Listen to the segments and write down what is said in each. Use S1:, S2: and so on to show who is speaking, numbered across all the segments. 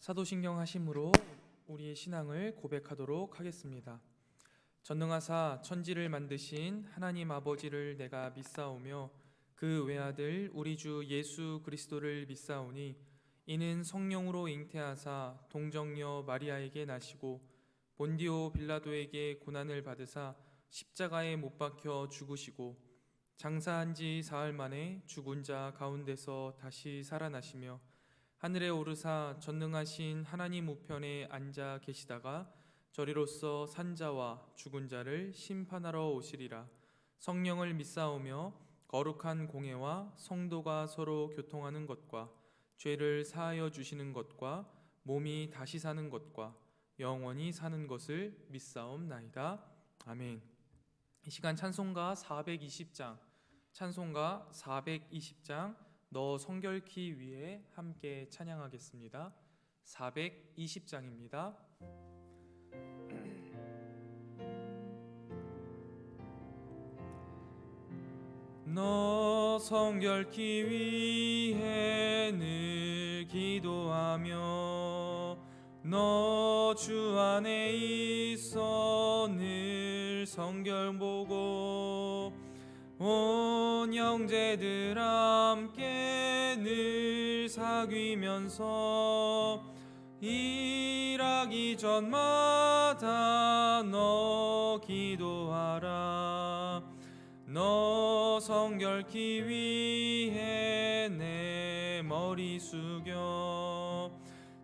S1: 사도신경 하심으로 우리의 신앙을 고백하도록 하겠습니다. 전능하사 천지를 만드신 하나님 아버지를 내가 믿사오며 그 외아들 우리 주 예수 그리스도를 믿사오니 이는 성령으로 잉태하사 동정녀 마리아에게 나시고 본디오 빌라도에게 고난을 받으사 십자가에 못 박혀 죽으시고 장사한 지 사흘 만에 죽은 자 가운데서 다시 살아나시며 하늘에 오르사 전능하신 하나님 우편에 앉아 계시다가 저리로서 산자와 죽은 자를 심판하러 오시리라. 성령을 믿사오며 거룩한 공회와 성도가 서로 교통하는 것과 죄를 사하여 주시는 것과 몸이 다시 사는 것과 영원히 사는 것을 믿사옵나이다. 아멘. 이 시간 찬송가 420장 찬송가 420장 너 성결키 위에 함께 찬양하겠습니다. 420장입니다. 너 성결키 위에 늘 기도하며 너 주 안에 있어 늘 성결 보고 온 형제들 함께 늘 사귀면서 일하기 전마다 너 기도하라. 너 성결키 위해 내 머리 숙여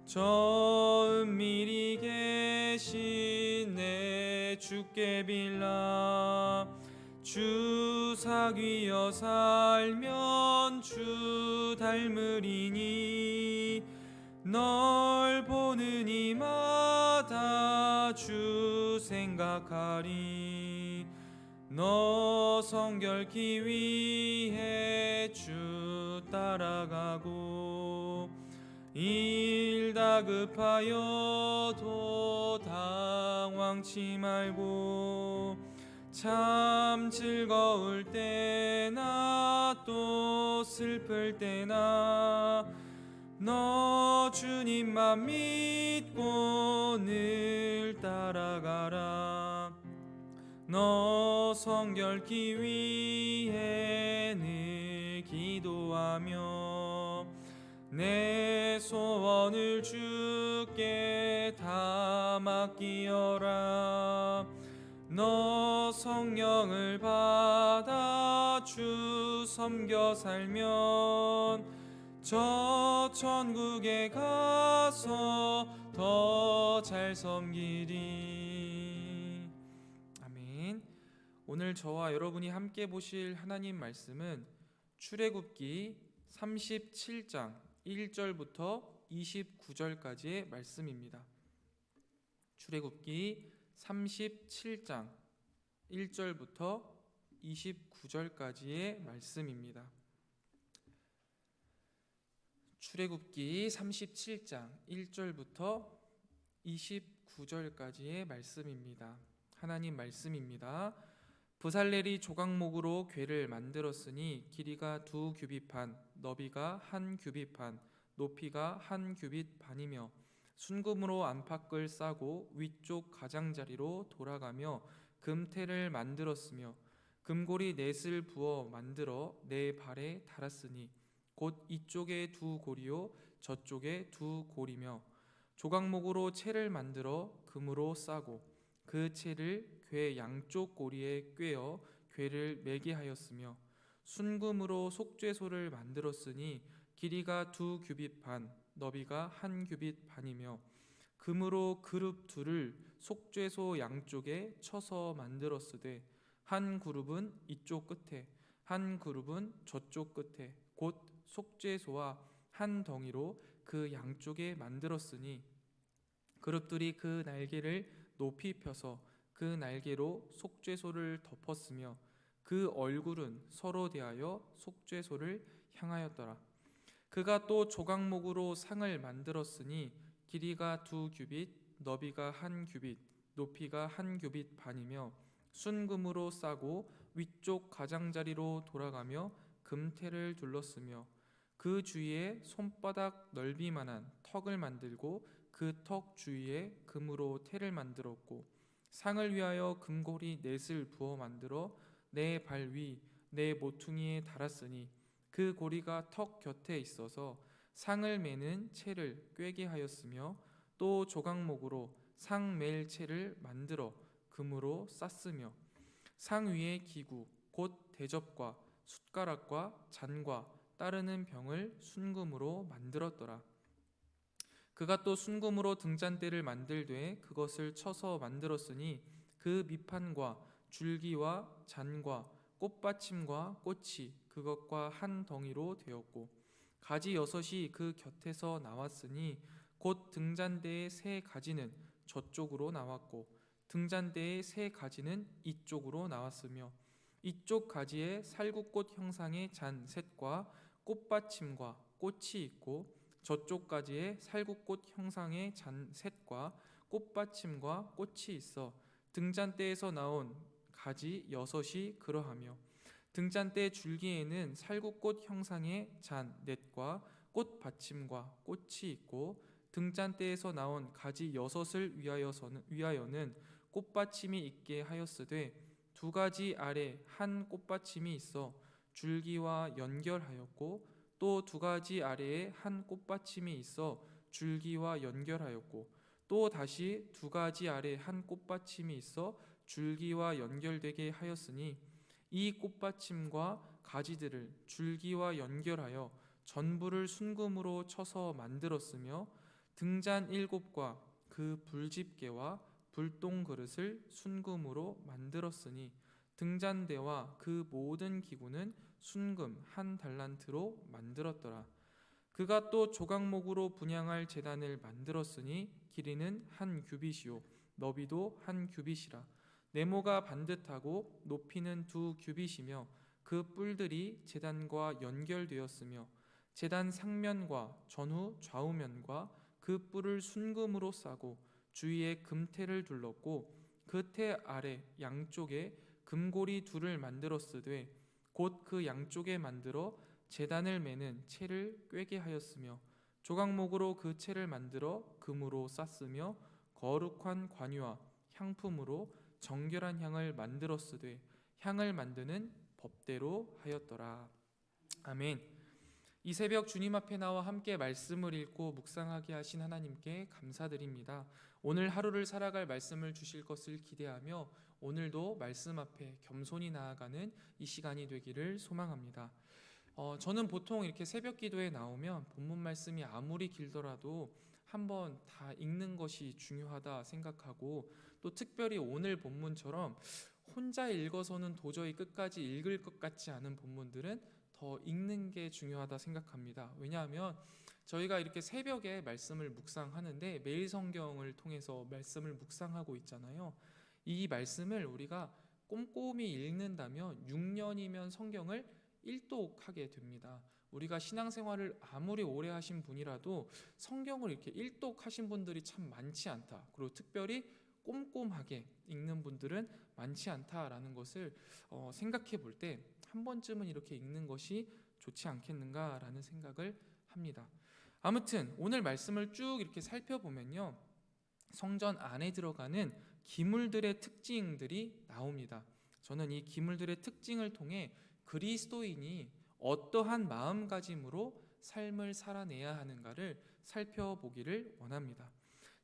S1: 저 은밀히 계신 내 주께 빌라. 주 사귀어 살면 주 닮으리니 널 보는 이마다 주 생각하리. 너 성결키 위해 주 따라가고 일 다급하여도 당황치 말고 참 즐거울 때나 또 슬플 때나 너 주님만 믿고 늘 따라가라. 너 성결키 위해 늘 기도하며 내 소원을 주께 다 맡기어라. 너 성령을 받아 주 섬겨 살면 저 천국에 가서 더 잘 섬기리. 아멘. 오늘 저와 여러분이 함께 보실 하나님 말씀은 출애굽기 37장 1절부터 29절까지의 말씀입니다. 출애굽기 37장 1절부터 29절까지의 말씀입니다. 출애굽기 37장 1절부터 29절까지의 말씀입니다. 하나님 말씀입니다. 부살렐이 조각목으로 궤를 만들었으니 길이가 2규빗 반, 너비가 1규빗 반, 높이가 1규빗 반이며 순금으로 안팎을 싸고 위쪽 가장자리로 돌아가며 금테를 만들었으며 금고리 넷을 부어 만들어 네 발에 달았으니 곧 이쪽에 2고리요 저쪽에 2고리며 조각목으로 채를 만들어 금으로 싸고 그 채를 궤 양쪽 고리에 꿰어 궤를 매게 하였으며 순금으로 속죄소를 만들었으니 길이가 2규빗 반, 너비가 1규빗 반이며 금으로 그룹 둘을 속죄소 양쪽에 쳐서 만들었으되 한 그룹은 이쪽 끝에 한 그룹은 저쪽 끝에 곧 속죄소와 한 덩이로 그 양쪽에 만들었으니 그룹들이 그 날개를 높이 펴서 그 날개로 속죄소를 덮었으며 그 얼굴은 서로 대하여 속죄소를 향하였더라. 그가 또 조각목으로 상을 만들었으니 길이가 2규빗, 너비가 1규빗, 높이가 1규빗 반이며 순금으로 싸고 위쪽 가장자리로 돌아가며 금테를 둘렀으며 그 주위에 손바닥 넓이만한 턱을 만들고 그 턱 주위에 금으로 태를 만들었고 상을 위하여 금고리 넷을 부어 만들어 내 발 위 내 모퉁이에 달았으니 그 고리가 턱 곁에 있어서 상을 매는 채를 꿰게 하였으며 또 조각목으로 상 맬 채를 만들어 금으로 쌌으며 상 위에 기구 곧 대접과 숟가락과 잔과 따르는 병을 순금으로 만들었더라. 그가 또 순금으로 등잔대를 만들되 그것을 쳐서 만들었으니 그 밑판과 줄기와 잔과 꽃받침과 꽃이 그것과 한 덩이로 되었고 가지 여섯이 그 곁에서 나왔으니 곧 등잔대의 세 가지는 저쪽으로 나왔고 등잔대의 세 가지는 이쪽으로 나왔으며 이쪽 가지에 살구꽃 형상의 잔 셋과 꽃받침과 꽃이 있고 저쪽 가지에 살구꽃 형상의 잔 셋과 꽃받침과 꽃이 있어 등잔대에서 나온 가지 여섯이 그러하며 등잔대 줄기에는 살구꽃 형상의 잔 넷과 꽃받침과 꽃이 있고 등잔대에서 나온 가지 여섯을 위하여는 꽃받침이 있게 하였으되 두 가지 아래 한 꽃받침이 있어 줄기와 연결하였고 또 두 가지 아래에 한 꽃받침이 있어 줄기와 연결하였고 또 다시 두 가지 아래 한 꽃받침이 있어 줄기와 연결되게 하였으니 이 꽃받침과 가지들을 줄기와 연결하여 전부를 순금으로 쳐서 만들었으며 등잔 일곱과 그 불집게와 불똥 그릇을 순금으로 만들었으니 등잔대와 그 모든 기구는 순금 한 달란트로 만들었더라. 그가 또 조각목으로 분향할 제단을 만들었으니 길이는 한 규빗이요 너비도 한 규빗이라. 네모가 반듯하고 높이는 두 규빗이며 그 뿔들이 제단과 연결되었으며 제단 상면과 전후 좌우면과 그 뿔을 순금으로 싸고 주위에 금테를 둘렀고 그 테 아래 양쪽에 금고리 둘을 만들었으되 곧 그 양쪽에 만들어 제단을 매는 채를 꿰게 하였으며 조각목으로 그 채를 만들어 금으로 쌌으며 거룩한 관유와 향품으로 정결한 향을 만들었으되 향을 만드는 법대로 하였더라. 아멘. 이 새벽 주님 앞에 나와 함께 말씀을 읽고 묵상하게 하신 하나님께 감사드립니다. 오늘 하루를 살아갈 말씀을 주실 것을 기대하며 오늘도 말씀 앞에 겸손히 나아가는 이 시간이 되기를 소망합니다. 저는 보통 이렇게 새벽 기도에 나오면 본문 말씀이 아무리 길더라도 한번 다 읽는 것이 중요하다 생각하고 또 특별히 오늘 본문처럼 혼자 읽어서는 도저히 끝까지 읽을 것 같지 않은 본문들은 더 읽는 게 중요하다 생각합니다. 왜냐하면 저희가 이렇게 새벽에 말씀을 묵상하는데 매일 성경을 통해서 말씀을 묵상하고 있잖아요. 이 말씀을 우리가 꼼꼼히 읽는다면 6년이면 성경을 일독하게 됩니다. 우리가 신앙생활을 아무리 오래 하신 분이라도 성경을 이렇게 일독하신 분들이 참 많지 않다. 그리고 특별히 꼼꼼하게 읽는 분들은 많지 않다라는 것을 생각해 볼 때 한 번쯤은 이렇게 읽는 것이 좋지 않겠는가라는 생각을 합니다. 아무튼 오늘 말씀을 쭉 이렇게 살펴보면요, 성전 안에 들어가는 기물들의 특징들이 나옵니다. 저는 이 기물들의 특징을 통해 그리스도인이 어떠한 마음가짐으로 삶을 살아내야 하는가를 살펴보기를 원합니다.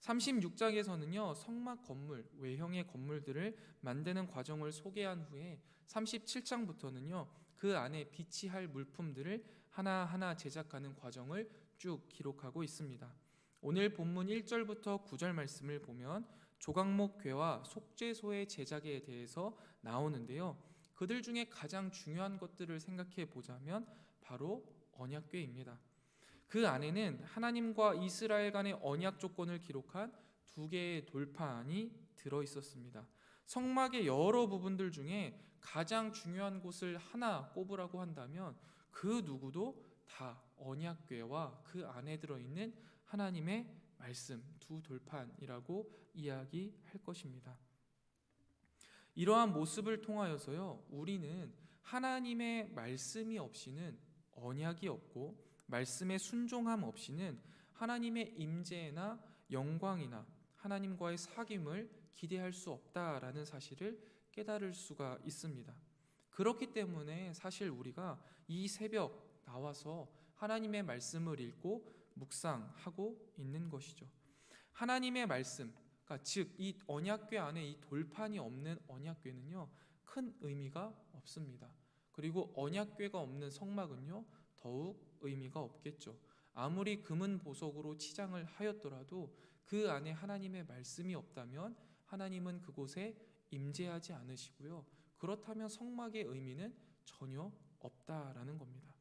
S1: 36장에서는요 성막 건물, 외형의 건물들을 만드는 과정을 소개한 후에 37장부터는요 그 안에 비치할 물품들을 하나하나 제작하는 과정을 쭉 기록하고 있습니다. 오늘 본문 1절부터 9절 말씀을 보면 조각목괴와 속죄소의 제작에 대해서 나오는데요, 그들 중에 가장 중요한 것들을 생각해 보자면 바로 언약궤입니다. 그 안에는 하나님과 이스라엘 간의 언약 조건을 기록한 두 개의 돌판이 들어있었습니다. 성막의 여러 부분들 중에 가장 중요한 곳을 하나 꼽으라고 한다면 그 누구도 다 언약궤와 그 안에 들어있는 하나님의 말씀 두 돌판이라고 이야기할 것입니다. 이러한 모습을 통하여서요 우리는 하나님의 말씀이 없이는 언약이 없고 말씀에 순종함 없이는 하나님의 임재나 영광이나 하나님과의 사귐을 기대할 수 없다라는 사실을 깨달을 수가 있습니다. 그렇기 때문에 사실 우리가 이 새벽 나와서 하나님의 말씀을 읽고 묵상하고 있는 것이죠. 하나님의 말씀, 그러니까 즉 이 언약궤 안에 이 돌판이 없는 언약궤는요, 큰 의미가 없습니다. 그리고 언약궤가 없는 성막은요, 더욱 의미가 없겠죠. 아무리 금은 보석으로 치장을 하였더라도 그 안에 하나님의 말씀이 없다면 하나님은 그곳에 임재하지 않으시고요. 그렇다면 성막의 의미는 전혀 없다라는 겁니다.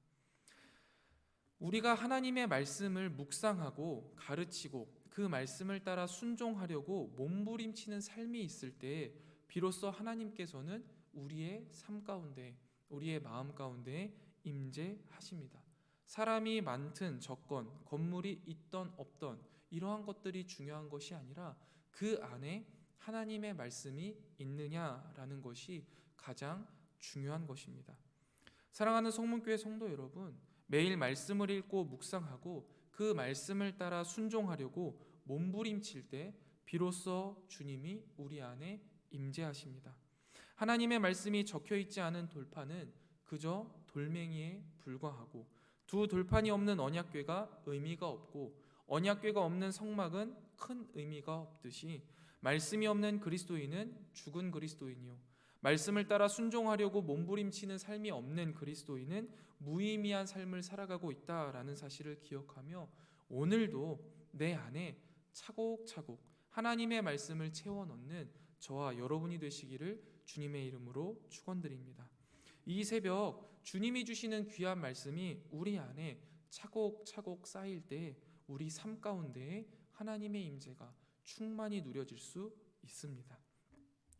S1: 우리가 하나님의 말씀을 묵상하고 가르치고 그 말씀을 따라 순종하려고 몸부림치는 삶이 있을 때 비로소 하나님께서는 우리의 삶 가운데, 우리의 마음 가운데 임재하십니다. 사람이 많든 적건, 건물이 있던 없던 이러한 것들이 중요한 것이 아니라 그 안에 하나님의 말씀이 있느냐라는 것이 가장 중요한 것입니다. 사랑하는 성문교회 성도 여러분, 매일 말씀을 읽고 묵상하고 그 말씀을 따라 순종하려고 몸부림칠 때 비로소 주님이 우리 안에 임재하십니다. 하나님의 말씀이 적혀 있지 않은 돌판은 그저 돌멩이에 불과하고 두 돌판이 없는 언약궤가 의미가 없고 언약궤가 없는 성막은 큰 의미가 없듯이 말씀이 없는 그리스도인은 죽은 그리스도인이요, 말씀을 따라 순종하려고 몸부림치는 삶이 없는 그리스도인은 무의미한 삶을 살아가고 있다라는 사실을 기억하며 오늘도 내 안에 차곡차곡 하나님의 말씀을 채워 넣는 저와 여러분이 되시기를 주님의 이름으로 축원드립니다. 이 새벽 주님이 주시는 귀한 말씀이 우리 안에 차곡차곡 쌓일 때 우리 삶 가운데에 하나님의 임재가 충만히 누려질 수 있습니다.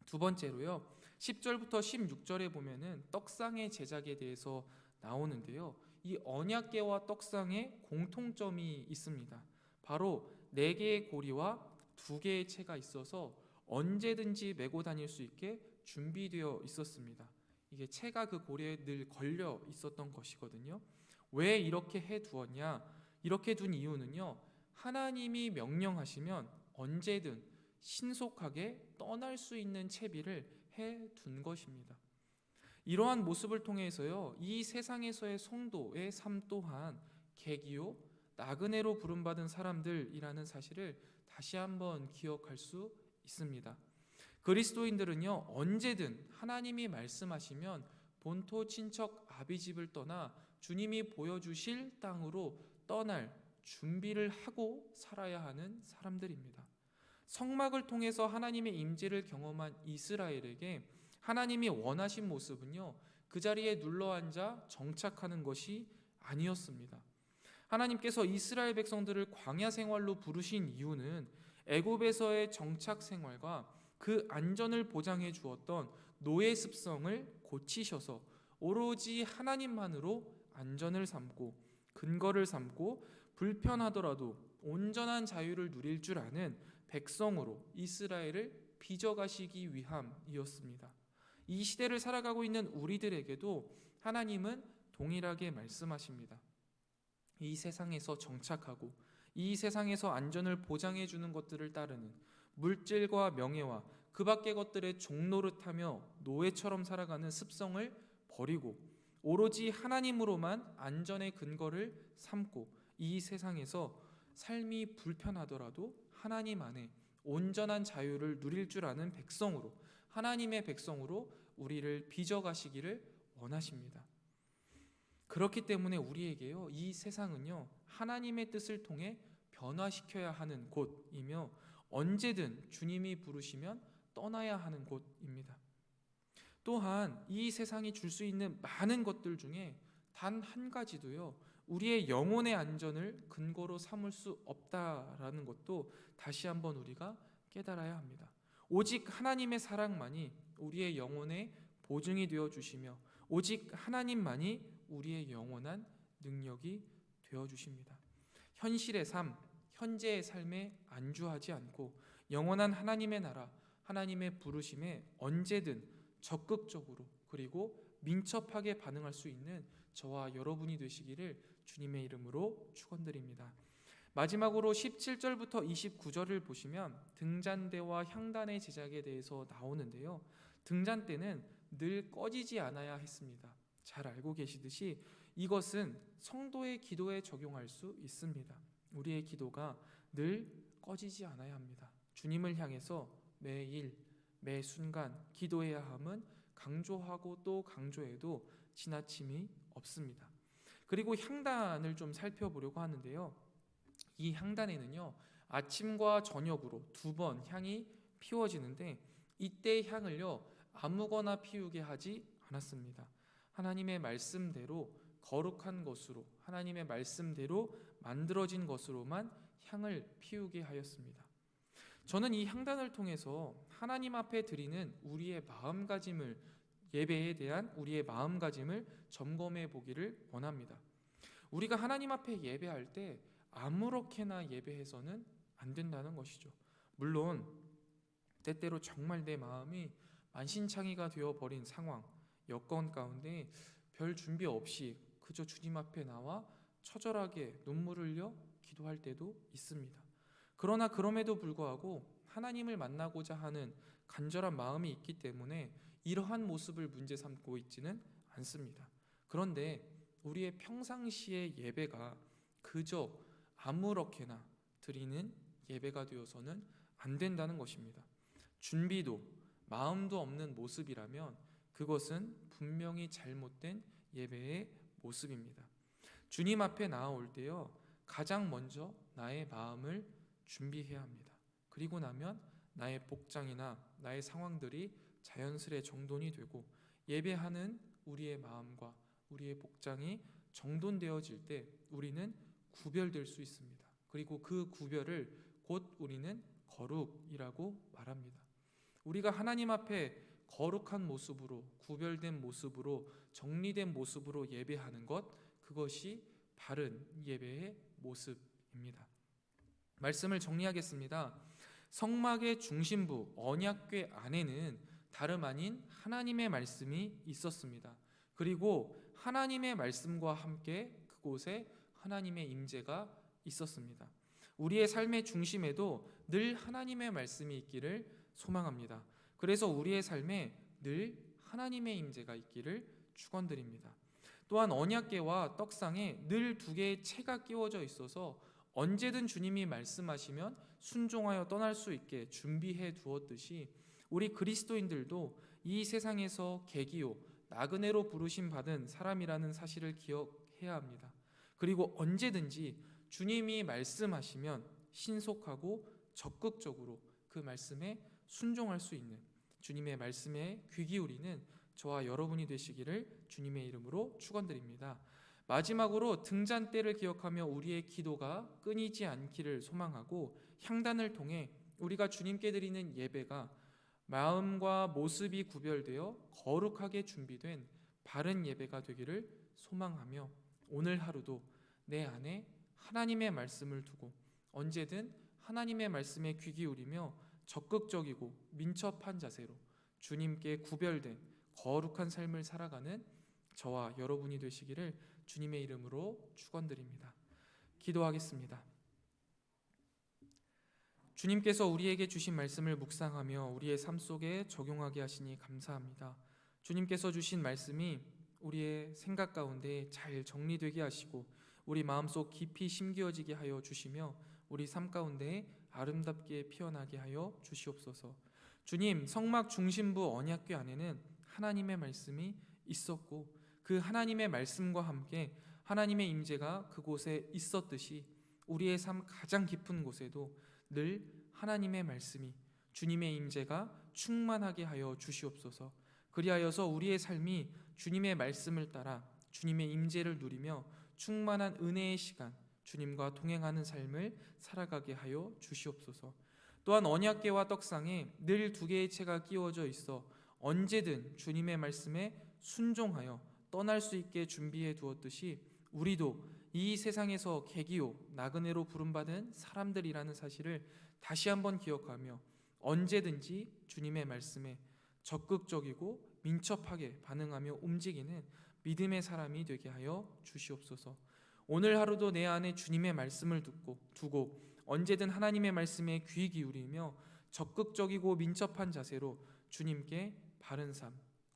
S1: 두 번째로요, 10절부터 16절에 보면은 떡상의 제작에 대해서 나오는데요, 이 언약궤와 떡상에 공통점이 있습니다. 바로 4개의 고리와 2개의 채가 있어서 언제든지 메고 다닐 수 있게 준비되어 있었습니다. 이게 채가 그 고리에 늘 걸려 있었던 것이거든요. 왜 이렇게 해 두었냐? 이렇게 둔 이유는요, 하나님이 명령하시면 언제든 신속하게 떠날 수 있는 채비를 해 둔 것입니다. 이러한 모습을 통해서요, 이 세상에서의 성도의 삶 또한 계기요, 나그네로 부름받은 사람들이라는 사실을 다시 한번 기억할 수 있습니다. 그리스도인들은요, 언제든 하나님이 말씀하시면 본토 친척 아비집을 떠나 주님이 보여주실 땅으로 떠날 준비를 하고 살아야 하는 사람들입니다. 성막을 통해서 하나님의 임재를 경험한 이스라엘에게 하나님이 원하신 모습은요, 그 자리에 눌러앉아 정착하는 것이 아니었습니다. 하나님께서 이스라엘 백성들을 광야 생활로 부르신 이유는 애굽에서의 정착 생활과 그 안전을 보장해 주었던 노예 습성을 고치셔서 오로지 하나님만으로 안전을 삼고 근거를 삼고 불편하더라도 온전한 자유를 누릴 줄 아는 백성으로 이스라엘을 빚어가시기 위함이었습니다. 이 시대를 살아가고 있는 우리들에게도 하나님은 동일하게 말씀하십니다. 이 세상에서 정착하고 이 세상에서 안전을 보장해 주는 것들을 따르는 물질과 명예와 그 밖의 것들의 종노릇하며 노예처럼 살아가는 습성을 버리고 오로지 하나님으로만 안전의 근거를 삼고 이 세상에서 삶이 불편하더라도 하나님 안에 온전한 자유를 누릴 줄 아는 백성으로, 하나님의 백성으로 우리를 빚어가시기를 원하십니다. 그렇기 때문에 우리에게요, 이 세상은요, 하나님의 뜻을 통해 변화시켜야 하는 곳이며 언제든 주님이 부르시면 떠나야 하는 곳입니다. 또한 이 세상이 줄 수 있는 많은 것들 중에 단 한 가지도요, 우리의 영혼의 안전을 근거로 삼을 수 없다라는 것도 다시 한번 우리가 깨달아야 합니다. 오직 하나님의 사랑만이 우리의 영혼의 보증이 되어 주시며 오직 하나님만이 우리의 영원한 능력이 되어 주십니다. 현실의 삶, 현재의 삶에 안주하지 않고 영원한 하나님의 나라, 하나님의 부르심에 언제든 적극적으로 그리고 민첩하게 반응할 수 있는 저와 여러분이 되시기를 주님의 이름으로 축원드립니다. 마지막으로 17절부터 29절을 보시면 등잔대와 향단의 제작에 대해서 나오는데요. 등잔대는 늘 꺼지지 않아야 했습니다. 잘 알고 계시듯이 이것은 성도의 기도에 적용할 수 있습니다. 우리의 기도가 늘 꺼지지 않아야 합니다. 주님을 향해서 매일 매 순간 기도해야 함은 강조하고 또 강조해도 지나침이 없습니다. 그리고 향단을 좀 살펴보려고 하는데요. 이 향단에는요, 아침과 저녁으로 2번 향이 피워지는데 이때 향을요, 아무거나 피우게 하지 않았습니다. 하나님의 말씀대로 거룩한 것으로, 하나님의 말씀대로 만들어진 것으로만 향을 피우게 하였습니다. 저는 이 향단을 통해서 하나님 앞에 드리는 우리의 마음가짐을, 예배에 대한 우리의 마음가짐을 점검해 보기를 원합니다. 우리가 하나님 앞에 예배할 때 아무렇게나 예배해서는 안 된다는 것이죠. 물론 때때로 정말 내 마음이 만신창이가 되어버린 상황, 여건 가운데 별 준비 없이 그저 주님 앞에 나와 처절하게 눈물을 흘려 기도할 때도 있습니다. 그러나 그럼에도 불구하고 하나님을 만나고자 하는 간절한 마음이 있기 때문에 이러한 모습을 문제 삼고 있지는 않습니다. 그런데 우리의 평상시의 예배가 그저 아무렇게나 드리는 예배가 되어서는 안 된다는 것입니다. 준비도 마음도 없는 모습이라면 그것은 분명히 잘못된 예배의 모습입니다. 주님 앞에 나아올 때요, 가장 먼저 나의 마음을 준비해야 합니다. 그리고 나면 나의 복장이나 나의 상황들이 자연스레 정돈이 되고 예배하는 우리의 마음과 우리의 복장이 정돈되어질 때 우리는 구별될 수 있습니다. 그리고 그 구별을 곧 우리는 거룩이라고 말합니다. 우리가 하나님 앞에 거룩한 모습으로, 구별된 모습으로, 정리된 모습으로 예배하는 것, 그것이 바른 예배의 모습입니다. 말씀을 정리하겠습니다. 성막의 중심부 언약궤 안에는 다름 아닌 하나님의 말씀이 있었습니다. 그리고 하나님의 말씀과 함께 그곳에 하나님의 임재가 있었습니다. 우리의 삶의 중심에도 늘 하나님의 말씀이 있기를 소망합니다. 그래서 우리의 삶에 늘 하나님의 임재가 있기를 축원드립니다. 또한 언약궤와 떡상에 늘 2개의 채가 끼워져 있어서 언제든 주님이 말씀하시면 순종하여 떠날 수 있게 준비해 두었듯이 우리 그리스도인들도 이 세상에서 계기요 나그네로 부르심 받은 사람이라는 사실을 기억해야 합니다. 그리고 언제든지 주님이 말씀하시면 신속하고 적극적으로 그 말씀에 순종할 수 있는 주님의 말씀에 귀 기울이는 저와 여러분이 되시기를 주님의 이름으로 축원드립니다. 마지막으로 등잔대를 기억하며 우리의 기도가 끊이지 않기를 소망하고 향단을 통해 우리가 주님께 드리는 예배가 마음과 모습이 구별되어 거룩하게 준비된 바른 예배가 되기를 소망하며 오늘 하루도 내 안에 하나님의 말씀을 두고 언제든 하나님의 말씀에 귀 기울이며 적극적이고 민첩한 자세로 주님께 구별된 거룩한 삶을 살아가는 저와 여러분이 되시기를 주님의 이름으로 축원드립니다. 기도하겠습니다. 주님께서 우리에게 주신 말씀을 묵상하며 우리의 삶 속에 적용하게 하시니 감사합니다. 주님께서 주신 말씀이 우리의 생각 가운데 잘 정리되게 하시고 우리 마음속 깊이 심기어지게 하여 주시며 우리 삶 가운데 아름답게 피어나게 하여 주시옵소서. 주님, 성막 중심부 언약궤 안에는 하나님의 말씀이 있었고 그 하나님의 말씀과 함께 하나님의 임재가 그곳에 있었듯이 우리의 삶 가장 깊은 곳에도 늘 하나님의 말씀이 주님의 임재가 충만하게 하여 주시옵소서. 그리하여서 우리의 삶이 주님의 말씀을 따라 주님의 임재를 누리며 충만한 은혜의 시간 주님과 동행하는 삶을 살아가게 하여 주시옵소서. 또한 언약궤와 떡상에 늘 2개의 채가 끼워져 있어 언제든 주님의 말씀에 순종하여 떠날 수 있게 준비해 두었듯이 우리도 이 세상에서 계기요 나그네로 부름받은 사람들이라는 사실을 다시 한번 기억하며 언제든지 주님의 말씀에 적극적이고 민첩하게 반응하며 움직이는 믿음의 사람이 되게 하여 주시옵소서. 오늘 하루도 내 안에 주님의 말씀을 두고 언제든 하나님의 말씀에 귀 기울이며 적극적이고 민첩한 자세로 주님께 바른 삶,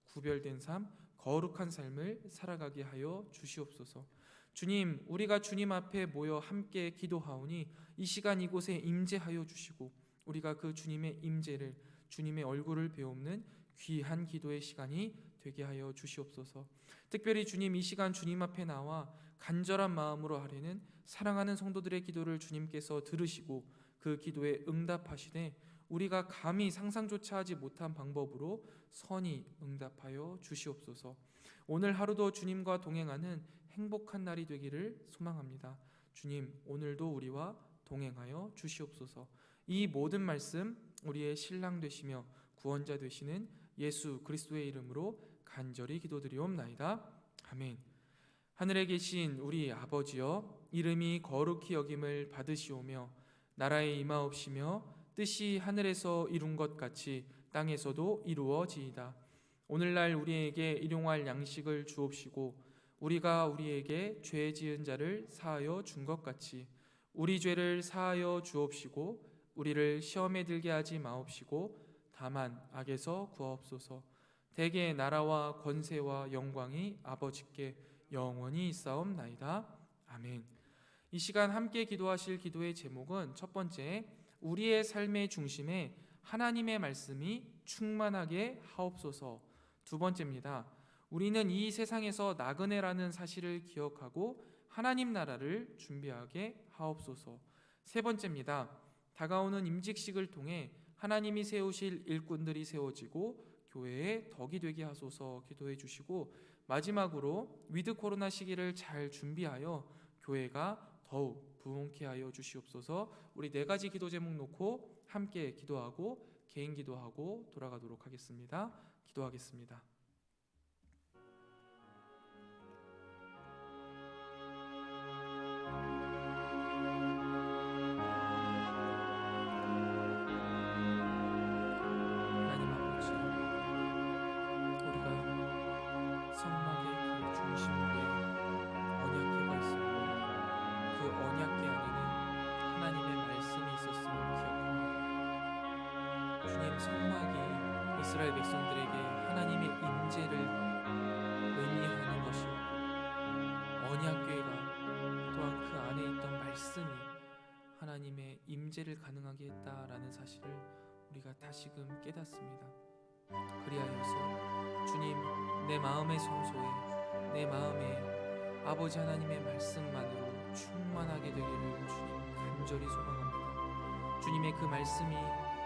S1: 구별된 삶, 거룩한 삶을 살아가게 하여 주시옵소서. 주님, 우리가 주님 앞에 모여 함께 기도하오니 이 시간 이곳에 임재하여 주시고 우리가 그 주님의 임재를, 주님의 얼굴을 배우는 귀한 기도의 시간이 되게 하여 주시옵소서. 특별히 주님, 이 시간 주님 앞에 나와 간절한 마음으로 하려는 사랑하는 성도들의 기도를 주님께서 들으시고 그 기도에 응답하시되 우리가 감히 상상조차 하지 못한 방법으로 선히 응답하여 주시옵소서. 오늘 하루도 주님과 동행하는 행복한 날이 되기를 소망합니다. 주님, 오늘도 우리와 동행하여 주시옵소서. 이 모든 말씀 우리의 신랑 되시며 구원자 되시는 예수 그리스도의 이름으로 간절히 기도드리옵나이다. 아멘. 하늘에 계신 우리 아버지여, 이름이 거룩히 여김을 받으시오며 나라에 임하옵시며 뜻이 하늘에서 이룬 것 같이 땅에서도 이루어지이다. 오늘날 우리에게 일용할 양식을 주옵시고 우리가 우리에게 죄 지은 자를 사하여 준 것 같이 우리 죄를 사하여 주옵시고 우리를 시험에 들게 하지 마옵시고 다만 악에서 구하옵소서. 대개 나라와 권세와 영광이 아버지께 영원히 있사옵나이다. 아멘. 이 시간 함께 기도하실 기도의 제목은 첫 번째, 우리의 삶의 중심에 하나님의 말씀이 충만하게 하옵소서. 두 번째입니다. 우리는 이 세상에서 나그네라는 사실을 기억하고 하나님 나라를 준비하게 하옵소서. 세 번째입니다. 다가오는 임직식을 통해 하나님이 세우실 일꾼들이 세워지고 교회의 덕이 되게 하소서 기도해 주시고, 마지막으로 위드 코로나 시기를 잘 준비하여 교회가 더욱 부흥케 하여 주시옵소서. 우리 네 가지 기도 제목 놓고 함께 기도하고 개인 기도하고 돌아가도록 하겠습니다. 기도하겠습니다. 하나님 아버지, 우리가 성막의 그 중심부에 언약궤가 있었고 그 언약궤 안에는 하나님의 말씀이 있었음을 기억합니다. 주님, 성막이 이스라엘 백성들에게 하나님의 임재를 의미하는 것이었고 언약궤가 또한 그 안에 있던 말씀이 하나님의 임재를 가능하게 했다라는 사실을 우리가 다시금 깨닫습니다. 그리하여서 주님, 내 마음의 성소에, 내 마음에 아버지 하나님의 말씀만으로 충만하게 되기를 주님 간절히 소망합니다. 주님의 그 말씀이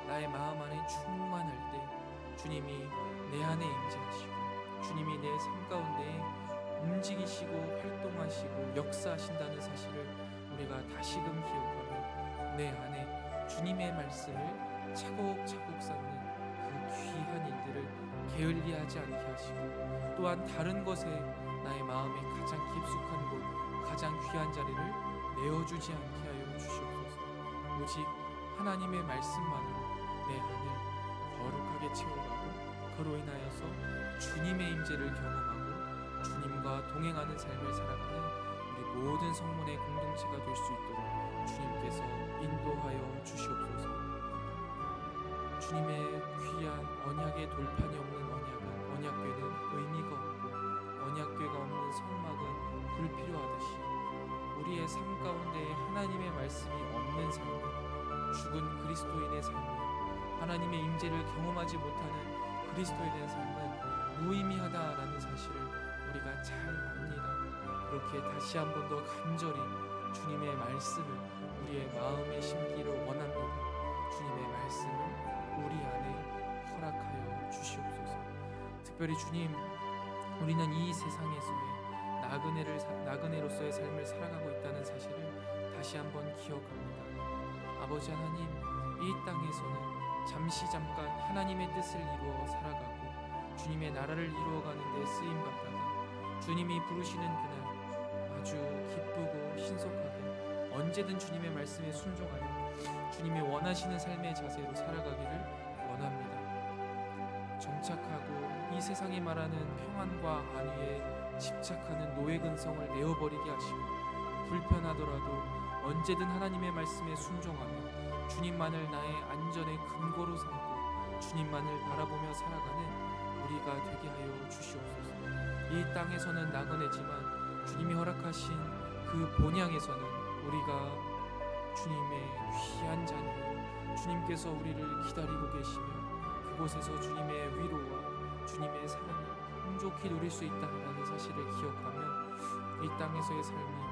S1: 나의 마음 안에 충만할 때 주님이 내 안에 임재하시고 주님이 내 삶 가운데 움직이시고 활동하시고 역사하신다는 사실을 우리가 다시금 기억하며 내 안에 주님의 말씀을 차곡차곡 쌓는 그 귀한 일들을 게을리하지 않게 하시고 또한 다른 것에 나의 마음에 가장 깊숙한 곳, 가장 귀한 자리를 내어주지 않게 하여 주시옵소서. 오직 하나님의 말씀만으로 내 안을 거룩하게 채워가고 그로 인하여서 주님의 임재를 경험하고 주님과 동행하는 삶을 살아가는 우리 모든 성문의 공동체가 될 수 있도록 주님께서 인도하여 주시옵소서. 주님의 귀한 언약의 돌판이 없는 언약궤는 의미가 없고 언약궤가 없는 성막은 불필요하듯이 우리의 삶 가운데 하나님의 말씀이 없는 삶은 죽은 그리스도인의 삶이, 하나님의 임재를 경험하지 못하는 그리스도인의 삶은 무의미하다라는 사실을 우리가 잘 압니다. 그렇게 다시 한 번 더 간절히 주님의 말씀을 우리의 마음에 심기를 원합니다. 주님의 말씀을 우리 안에 허락하여 주시옵소서. 특별히 주님, 우리는 이 세상에서의 나그네로서의 삶을 살아가고 있다는 사실을 다시 한번 기억합니다. 아버지 하나님, 이 땅에서는 잠깐 하나님의 뜻을 이루어 살아가고 주님의 나라를 이루어가는 데 쓰임받다가 주님이 부르시는 그날 아주 기쁘고 신속하게 언제든 주님의 말씀에 순종하여 주님이 원하시는 삶의 자세로 살아가기를 원합니다. 정착하고 이 세상이 말하는 평안과 안위에 집착하는 노예 근성을 내어버리게 하시고, 불편하더라도 언제든 하나님의 말씀에 순종하며 주님만을 나의 안전의 근거로 삼고 주님만을 바라보며 살아가는 우리가 되게 하여 주시옵소서. 이 땅에서는 나그네지만 주님이 허락하신 그 본향에서는 우리가 주님의 귀한 자녀요, 주님께서 우리를 기다리고 계시며 그곳에서 주님의 위로와 주님의 사랑을 풍족히 누릴 수 있다라는 사실을 기억하며 이 땅에서의 삶이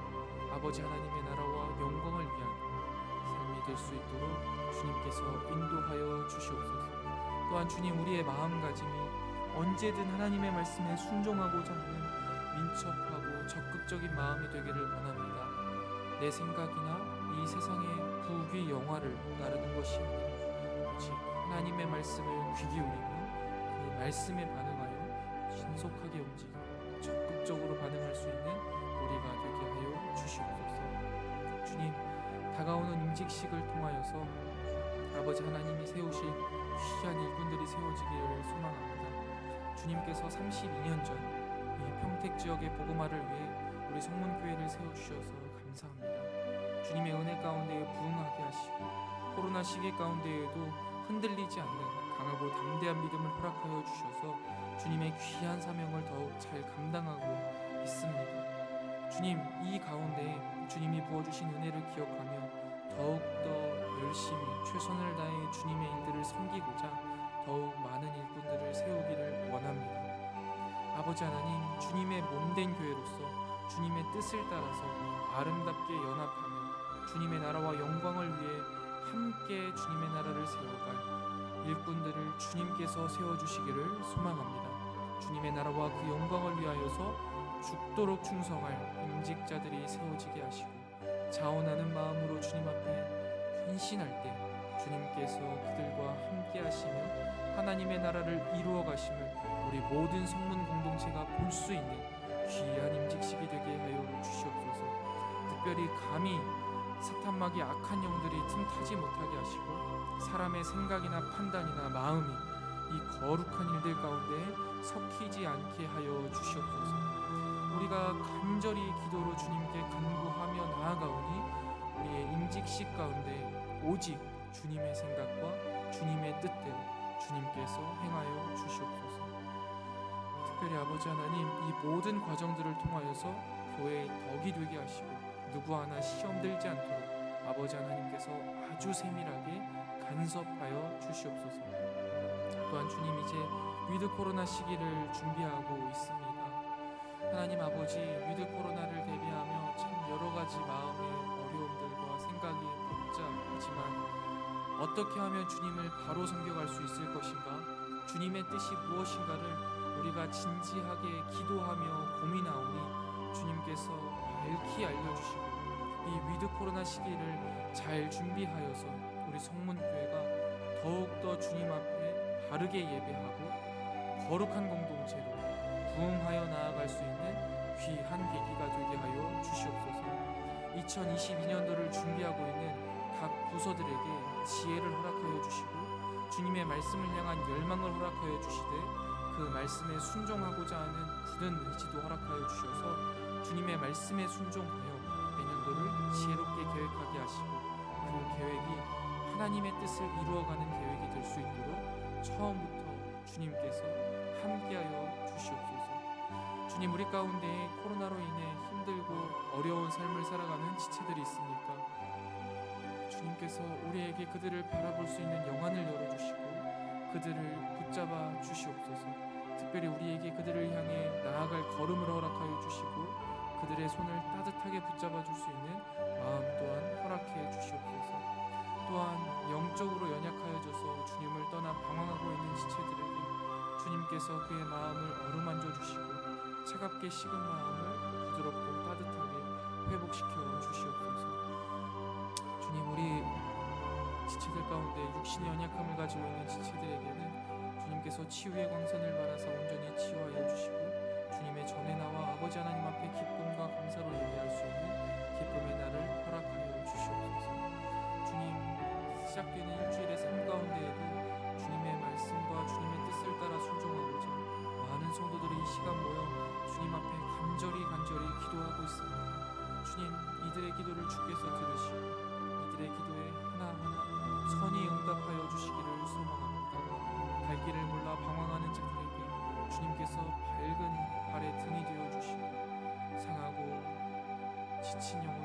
S1: 아버지 하나님의 나라와 영광을 위한 삶이 될 수 있도록 주님께서 인도하여 주시옵소서. 또한 주님, 우리의 마음가짐이 언제든 하나님의 말씀에 순종하고자 하는 민첩하고 적극적인 마음이 되기를 원합니다. 내 생각이나 이 세상의 부귀 영화를 따르는 것이 아니라 오직 하나님의 말씀을 귀 기울이며 그 말씀에 반응하여 신속하게 움직이고 적극적으로 반응할 수 있는 우리가 되게 하여 주시옵소서. 주님, 다가오는 임직식을 통하여서 아버지 하나님이 세우실 귀한 일꾼들이 세워지기를 소망합니다. 주님께서 32년 전 이 평택 지역의 복음화를 위해 우리 성문교회를 세워주셔서 감사합니다. 주님의 은혜 가운데 부응하게 하시고 코로나 시기 가운데에도 흔들리지 않는 강하고 담대한 믿음을 허락하여 주셔서 주님의 귀한 사명을 더욱 잘 감당하고 있습니다. 주님, 이 가운데 주님이 부어주신 은혜를 기억하며 더욱더 열심히 최선을 다해 주님의 일들을 섬기고자 더욱 많은 일꾼들을 세우기를 원합니다. 아버지 하나님, 주님의 몸된 교회로서 주님의 뜻을 따라서 아름답게 연합하며 주님의 나라와 영광을 위해 함께 주님의 나라를 세워갈 일꾼들을 주님께서 세워주시기를 소망합니다. 주님의 나라와 그 영광을 위하여서 죽도록 충성할 임직자들이 세워지게 하시고 자원하는 마음으로 주님 앞에 헌신할 때 주님께서 그들과 함께 하시며 하나님의 나라를 이루어 가심을 우리 모든 성문 공동체가 볼 수 있는 귀한 임직식이 되게 하여 주시옵소서. 특별히 감히 사탄막이 악한 영들이 틈타지 못하게 하시고 사람의 생각이나 판단이나 마음이 이 거룩한 일들 가운데 섞이지 않게 하여 주시옵소서. 우리가 간절히 기도로 주님께 간구하며 나아가오니 우리의 임직식 가운데 오직 주님의 생각과 주님의 뜻대로 주님께서 행하여 주시옵소서. 특별히 아버지 하나님, 이 모든 과정들을 통하여서 교회의 덕이 되게 하시고 누구 하나 시험 들지 않도록 아버지 하나님께서 아주 세밀하게 간섭하여 주시옵소서. 또한 주님, 이제 위드 코로나 시기를 준비하고 있습니다. 하나님 아버지, 위드 코로나를 대비하며 참 여러 가지 마음의 어려움들과 생각이 복잡하지만 어떻게 하면 주님을 바로 섬겨갈 수 있을 것인가, 주님의 뜻이 무엇인가를 우리가 진지하게 기도하며 고민하오니 주님께서 밝히 알려주시고 이 위드 코로나 시기를 잘 준비하여서 우리 성문교회가 더욱더 주님 앞에 바르게 예배하고 거룩한 공동체로 부흥하여 나아갈 수 있는 귀한 계기가 되게 하여 주시옵소서. 2022년도를 준비하고 있는 각 부서들에게 지혜를 허락하여 주시고 주님의 말씀을 향한 열망을 허락하여 주시되 그 말씀에 순종하고자 하는 굳은 의지도 허락하여 주셔서 주님의 말씀에 순종하여 내년도를 지혜롭게 계획하게 하시고 그 계획이 하나님의 뜻을 이루어가는 계획이 될 수 있도록 처음부터 주님께서 함께하여 주시옵소서. 주님, 우리 가운데 코로나로 인해 힘들고 어려운 삶을 살아가는 지체들이 있습니까? 주님께서 우리에게 그들을 바라볼 수 있는 영안을 열어주시고 그들을 붙잡아 주시옵소서. 특별히 우리에게 그들을 향해 나아갈 걸음을 허락하여 주시고 그들의 손을 따뜻하게 붙잡아 줄 수 있는 마음 또한 허락해 주시옵소서. 또한 영적으로 연약하여져서 주님을 떠나 방황하고 있는 지체들에게 주님께서 그의 마음을 어루만져 주시고 차갑게 식은 마음을 부드럽고 따뜻하게 회복시켜 주시옵소서. 주님, 우리 지체들 가운데 육신의 연약함을 가지고 있는 지체들에게는 주님께서 치유의 광선을 발하사 온전히 치유하여 주시고 주님의 전에 나와 아버지 하나님 앞에 기쁨과 감사로 예배할 수 있는 기쁨의 날을 허락하여 주시옵소서. 주님, 시작되는 일주일의 삶 가운데에도 주님의 말씀과 주님의 뜻을 따라 순종하고자 공동체가 모여 주님 앞에 간절히 기도하고 있습니다. 주님, 이들의 기도를 주께서 들으시고 이들의 기도에 하나하나 선히 응답하여 주시기를 소망합니다. 갈 길을 몰라 방황하는 자들에게 주님께서 밝은 발의 등이 되어 주시고 상하고 지친 영혼